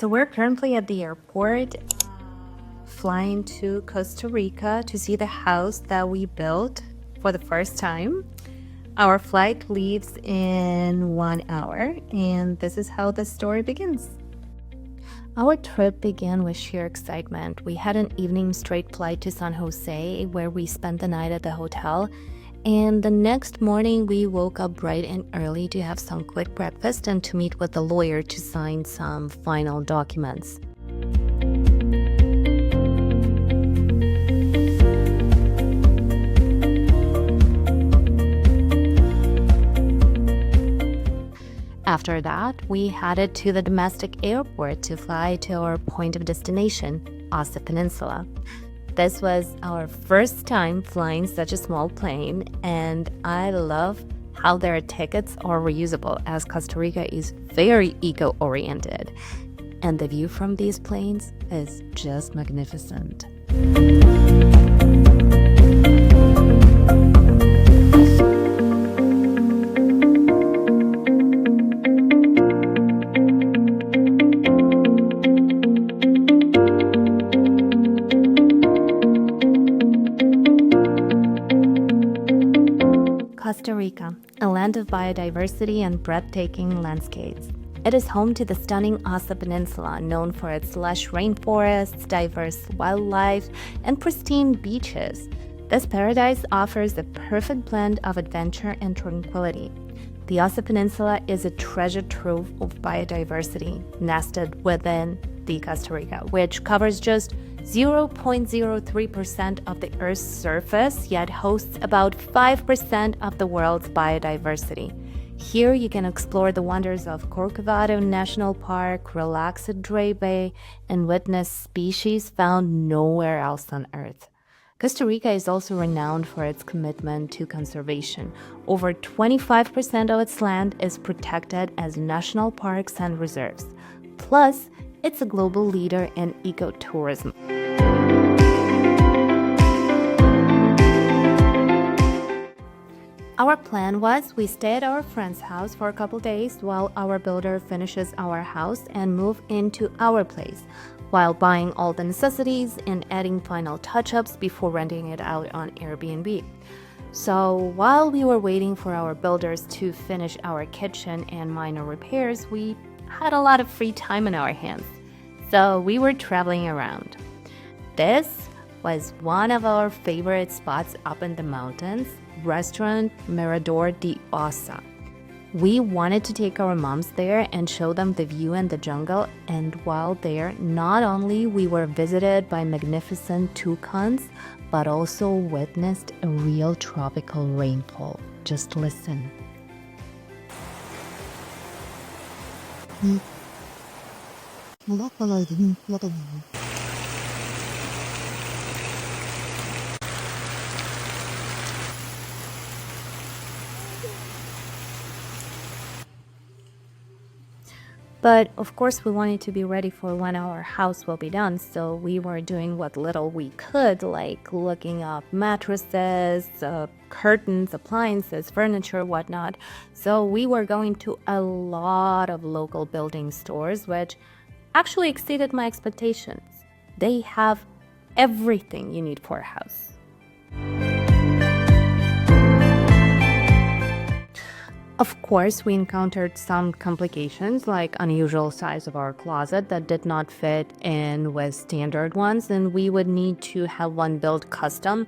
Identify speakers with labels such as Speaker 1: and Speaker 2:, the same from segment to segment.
Speaker 1: So we're currently at the airport, flying to Costa Rica to see the house that we built for the first time. Our flight leaves in 1 hour, and this is how the story begins. Our trip began with sheer excitement. We had an evening straight flight to San Jose, where we spent the night at the hotel. And the next morning, we woke up bright and early to have some quick breakfast and to meet with the lawyer to sign some final documents. After that, we headed to the domestic airport to fly to our point of destination, Costa Peninsula. This was our first time flying such a small plane, and I love how their tickets are reusable, as Costa Rica is very eco-oriented. And the view from these planes is just magnificent. Costa Rica, a land of biodiversity and breathtaking landscapes. It is home to the stunning Costa Peninsula, known for its lush rainforests, diverse wildlife, and pristine beaches. This paradise offers the perfect blend of adventure and tranquility. The Costa Peninsula is a treasure trove of biodiversity, nested within the Costa Rica, which covers just 0.03% of the Earth's surface, yet hosts about 5% of the world's biodiversity. Here you can explore the wonders of Corcovado National Park, relax at Dray Bay, and witness species found nowhere else on Earth. Costa Rica is also renowned for its commitment to conservation. Over 25% of its land is protected as national parks and reserves. Plus, it's a global leader in ecotourism. Our plan was we stay at our friend's house for a couple days while our builder finishes our house and move into our place, while buying all the necessities and adding final touch-ups before renting it out on Airbnb. So while we were waiting for our builders to finish our kitchen and minor repairs, we had a lot of free time on our hands. So we were traveling around. This was one of our favorite spots up in the mountains, Restaurant Mirador de Osa. We wanted to take our moms there and show them the view and the jungle, and while there, not only we were visited by magnificent toucans, but also witnessed a real tropical rainfall. Just listen. But of course, we wanted to be ready for when our house will be done, so we were doing what little we could, like looking up mattresses, curtains, appliances, furniture, whatnot. So we were going to a lot of local building stores, which actually exceeded my expectations. They have everything you need for a house. Of course, we encountered some complications, like unusual size of our closet that did not fit in with standard ones, and we would need to have one built custom.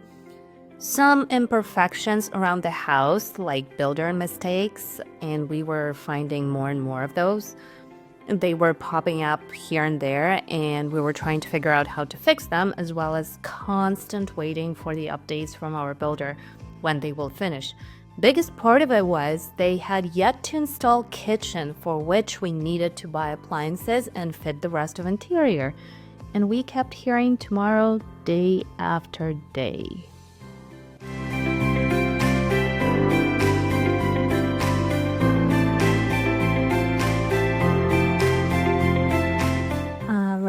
Speaker 1: Some imperfections around the house, like builder mistakes, and we were finding more and more of those. They were popping up here and there, and we were trying to figure out how to fix them, as well as constant waiting for the updates from our builder when they will finish. Biggest part of it was they had yet to install kitchen, for which we needed to buy appliances and fit the rest of interior. And we kept hearing tomorrow day after day.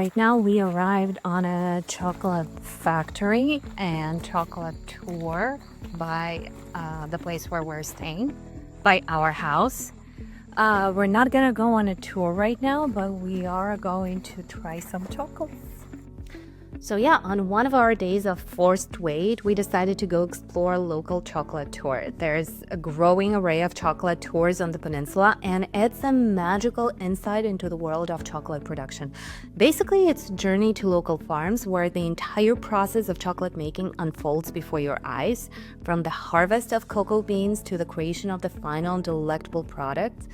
Speaker 1: Right now we arrived on a chocolate factory and chocolate tour by the place where we're staying, by our house.
Speaker 2: We're not gonna go on a tour right now, but we are going to try some chocolates.
Speaker 1: So yeah, on one of our days of forced wait, we decided to go explore a local chocolate tour. There's a growing array of chocolate tours on the peninsula, and it's a magical insight into the world of chocolate production. Basically, it's a journey to local farms where the entire process of chocolate making unfolds before your eyes, from the harvest of cocoa beans to the creation of the final delectable product.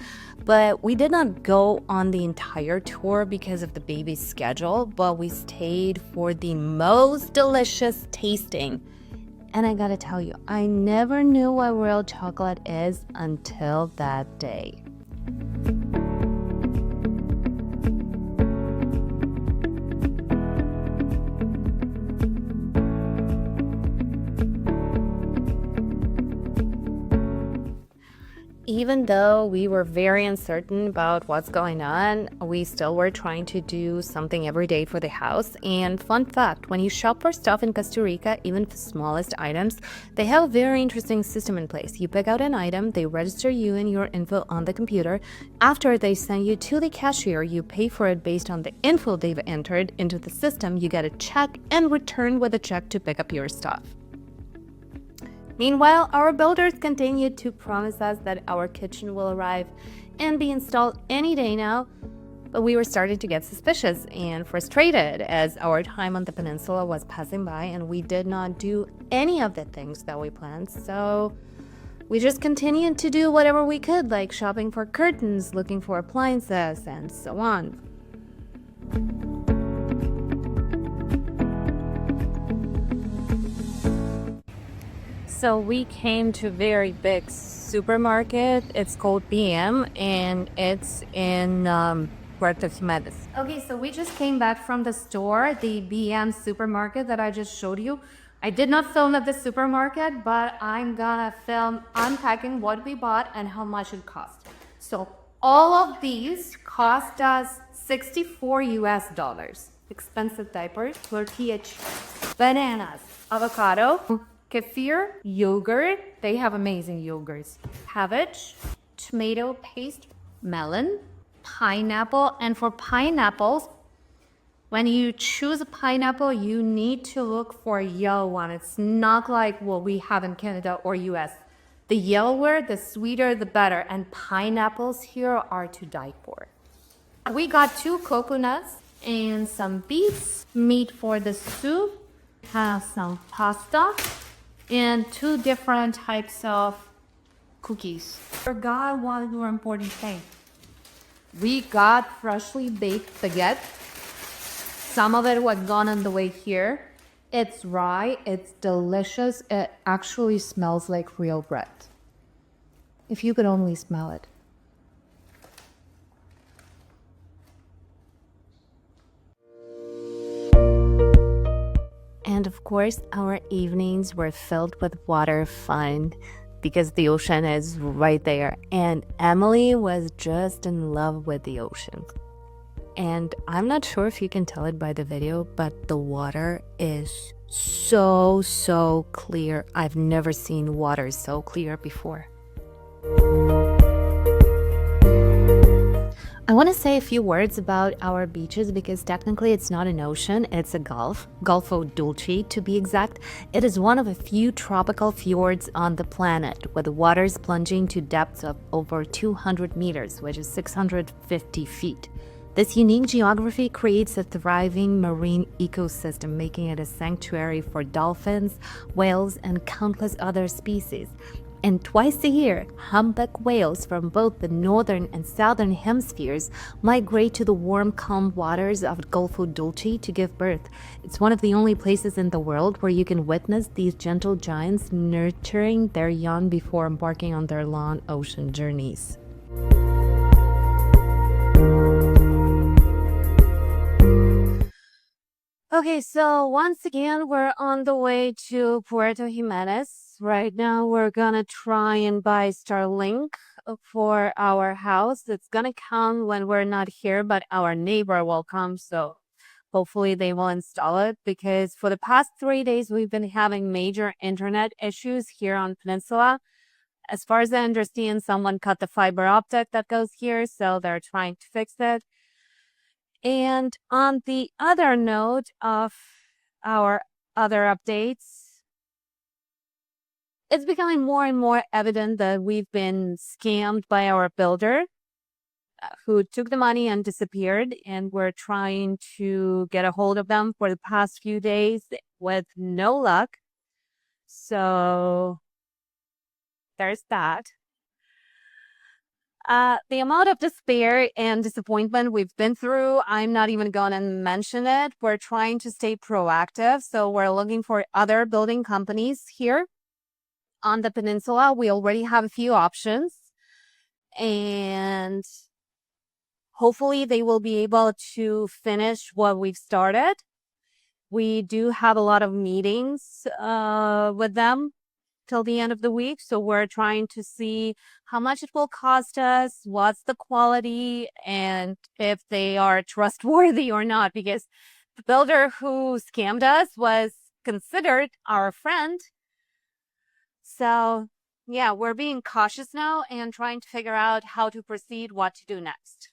Speaker 1: But we did not go on the entire tour because of the baby's schedule, but we stayed for the most delicious tasting. And I gotta tell you, I never knew what real chocolate is until that day. Even though we were very uncertain about what's going on, we still were trying to do something every day for the house. And fun fact, when you shop for stuff in Costa Rica, even the smallest items, they have a very interesting system in place. You pick out an item, they register you and your info on the computer. After they send you to the cashier, you pay for it based on the info they've entered into the system. You get a check and return with a check to pick up your stuff. Meanwhile, our builders continued to promise us that our kitchen will arrive and be installed any day now, but we were starting to get suspicious and frustrated as our time on the peninsula was passing by and we did not do any of the things that we planned. So we just continued to do whatever we could, like shopping for curtains, looking for appliances, and so on.
Speaker 2: So we came to a very big supermarket. It's called BM, and it's in Puerto Jimenez.
Speaker 1: Okay, so we just came back from the store, the BM supermarket that I just showed you. I did not film at the supermarket, but I'm gonna film unpacking what we bought and how much it cost. So all of these cost us 64 US dollars. Expensive diapers, tortilla chips, bananas, avocado, kefir, yogurt. They have amazing yogurts. Cabbage, tomato paste, melon, pineapple. And for pineapples, when you choose a pineapple, you need to look for a yellow one. It's not like what we have in Canada or US. The yellower, the sweeter, the better. And pineapples here are to die for. We got 2 coconuts and some beets, meat for the soup, have some pasta, and 2 different types of cookies. Forgot one more important thing. We got freshly baked baguette. Some of it was gone on the way here. It's rye, it's delicious. It actually smells like real bread. If you could only smell it. And of course, our evenings were filled with water fun because the ocean is right there. And Emily was just in love with the ocean. And I'm not sure if you can tell it by the video, but the water is so clear. I've never seen water so clear before. I want to say a few words about our beaches because technically it's not an ocean, it's a gulf, Golfo Dulce to be exact. It is one of a few tropical fjords on the planet with the waters plunging to depths of over 200 meters, which is 650 feet. This unique geography creates a thriving marine ecosystem, making it a sanctuary for dolphins, whales, and countless other species. And twice a year, humpback whales from both the northern and southern hemispheres migrate to the warm, calm waters of Golfo Dulce to give birth. It's one of the only places in the world where you can witness these gentle giants nurturing their young before embarking on their long ocean journeys. Okay, so once again, we're on the way to Puerto Jimenez. Right now, we're gonna try and buy Starlink for our house. It's gonna come when we're not here, but our neighbor will come, so hopefully they will install it because for the past 3 days, we've been having major internet issues here on Peninsula.
Speaker 2: as far as I understand, someone cut the fiber optic that goes here, so they're trying to fix it. And on the other note of our other updates, it's becoming more and more evident that we've been scammed by our builder who took the money and disappeared, and we're trying to get a hold of them for the past few days with no luck. So there's that. The amount of despair and disappointment we've been through, I'm not even going to mention it. We're trying to stay proactive. So we're looking for other building companies here on the peninsula. We already have a few options, and hopefully they will be able to finish what we've started. We do have a lot of meetings with them till the end of the week. So we're trying to see how much it will cost us, what's the quality, and if they are trustworthy or not, because the builder who scammed us was considered our friend. So yeah, we're being cautious now and trying to figure out how to proceed, what to do next.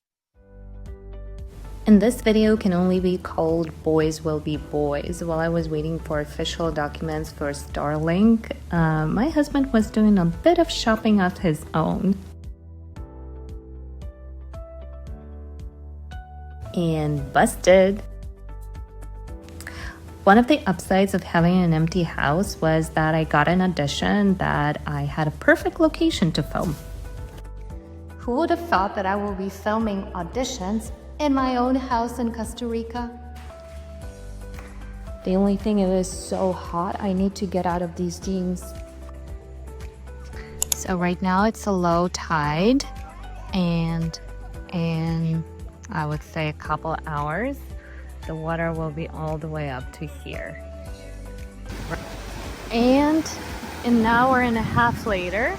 Speaker 1: And this video can only be called Boys Will Be Boys. While I was waiting for official documents for Starlink, my husband was doing a bit of shopping of his own. And busted. One of the upsides of having an empty house was that I got an addition that I had a perfect location to film. Who would have thought that I will be filming auditions in my own house in Costa Rica? The only thing, it is so hot. I need to get out of these jeans. So right now it's a low tide, and in I would say a couple hours the water will be all the way up to here. And an hour and a half later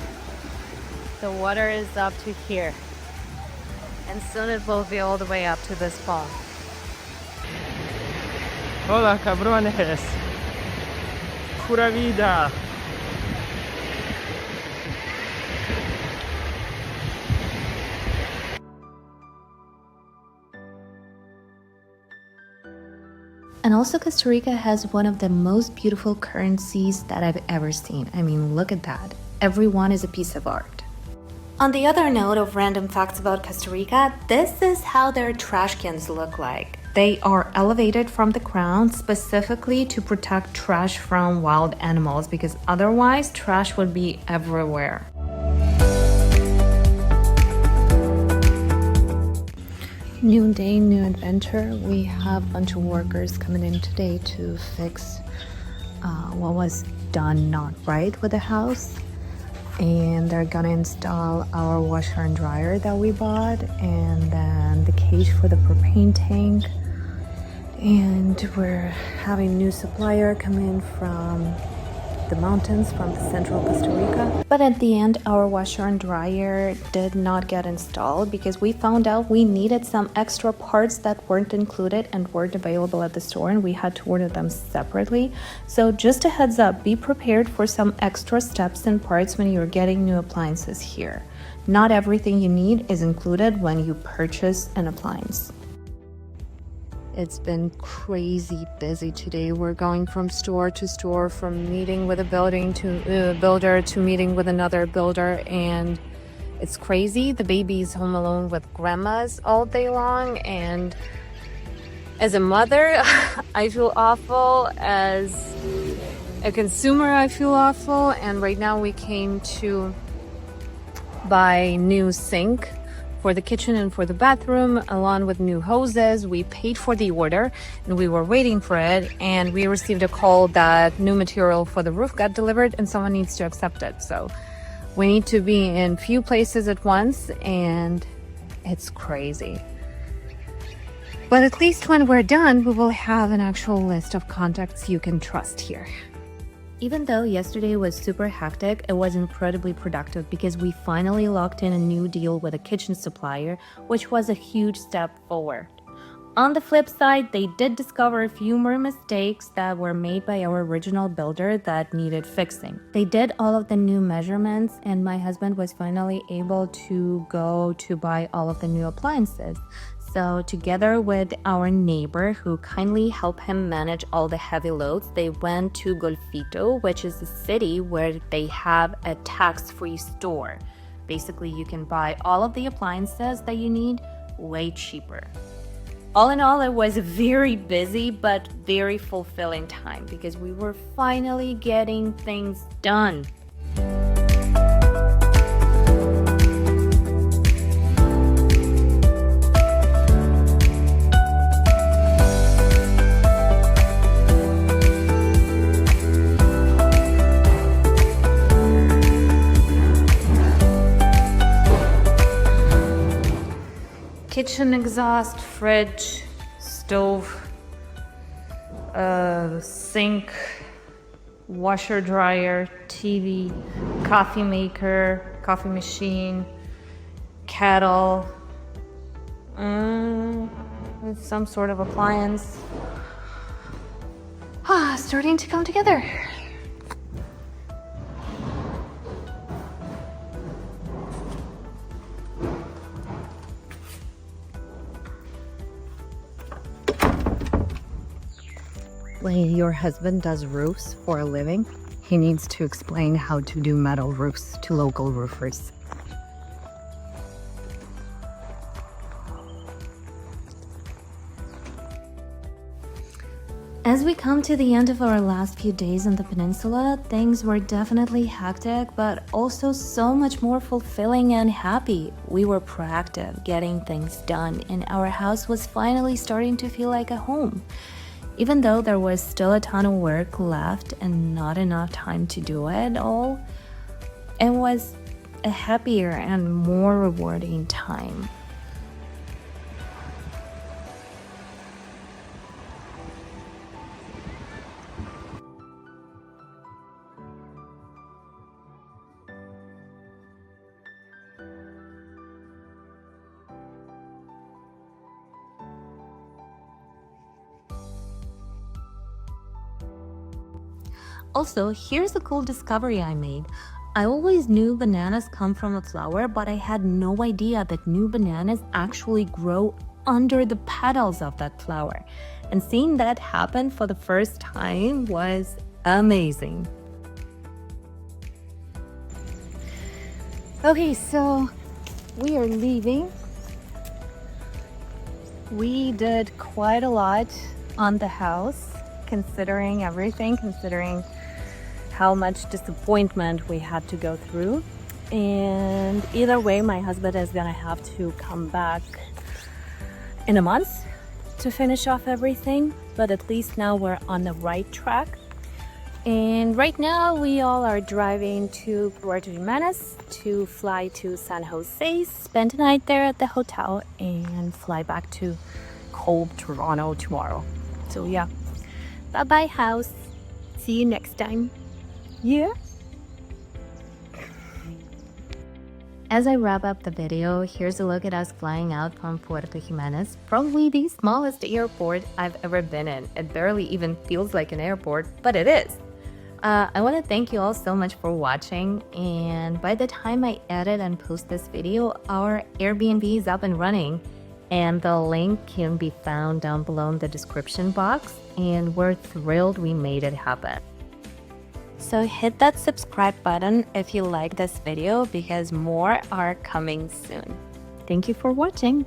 Speaker 1: the water is up to here. And soon it will be all the way up to this pond.
Speaker 3: Hola, cabrones. Pura vida.
Speaker 1: And also Costa Rica has one of the most beautiful currencies that I've ever seen. I mean, look at that. Everyone is a piece of art. On the other note of random facts about Costa Rica, this is how their trash cans look like. They are elevated from the ground specifically to protect trash from wild animals, because otherwise trash would be everywhere. New day, new adventure. We have a bunch of workers coming in today to fix what was done not right with the house. And they're gonna install our washer and dryer that we bought, and then the cage for the propane tank. And we're having a new supplier come in from the mountains, from the central Costa Rica. But at the end, our washer and dryer did not get installed because we found out we needed some extra parts that weren't included and weren't available at the store, and we had to order them separately. So just a heads up, be prepared for some extra steps and parts when you're getting new appliances here. Not everything you need is included when you purchase an appliance. It's been crazy busy today. We're going from store to store, from meeting with a builder to meeting with another builder, and it's crazy. The baby's home alone with grandmas all day long, and as a mother, I feel awful. As a consumer, I feel awful. And right now we came to buy new sink for the kitchen and for the bathroom, along with new hoses. We paid for the order and we were waiting for it, and we received a call that new material for the roof got delivered and someone needs to accept it. So we need to be in few places at once, and it's crazy. But at least when we're done, we will have an actual list of contacts you can trust here. Even though yesterday was super hectic, it was incredibly productive because we finally locked in a new deal with a kitchen supplier, which was a huge step forward. On the flip side, they did discover a few more mistakes that were made by our original builder that needed fixing. They did all of the new measurements, and my husband was finally able to go to buy all of the new appliances. So together with our neighbor who kindly helped him manage all the heavy loads, they went to Golfito, which is a city where they have a tax-free store. Basically, you can buy all of the appliances that you need way cheaper. All in all, it was a very busy but very fulfilling time because we were finally getting things done. Kitchen exhaust, fridge, stove, sink, washer dryer, TV, coffee maker, coffee machine, kettle, some sort of appliance. Starting to come together.
Speaker 2: When your husband does roofs for a living, he needs to explain how to do metal roofs to local roofers.
Speaker 1: As we come to the end of our last few days on the peninsula, things were definitely hectic, but also so much more fulfilling and happy. We were proactive, getting things done, and our house was finally starting to feel like a home. Even though there was still a ton of work left and not enough time to do it all, it was a happier and more rewarding time. Also, here's a cool discovery I made. I always knew bananas come from a flower, but I had no idea that new bananas actually grow under the petals of that flower. And seeing that happen for the first time was amazing. Okay, so we are leaving. We did quite a lot on the house, considering everything, considering how much disappointment we had to go through. And either way, my husband is gonna have to come back in a month to finish off everything, but at least now we're on the right track. And right now we all are driving to Puerto Jimenez to fly to San Jose, spend the night there at the hotel, and fly back to cold Toronto tomorrow. So yeah, bye bye house, see you next time. Yeah. As I wrap up the video, here's a look at us flying out from Puerto Jimenez, probably the smallest airport I've ever been in. It barely even feels like an airport, but it is. I want to thank you all so much for watching, and by the time I edit and post this video, our Airbnb is up and running, and the link can be found down below in the description box, and we're thrilled we made it happen. So hit that subscribe button if you like this video because more are coming soon. Thank you for watching.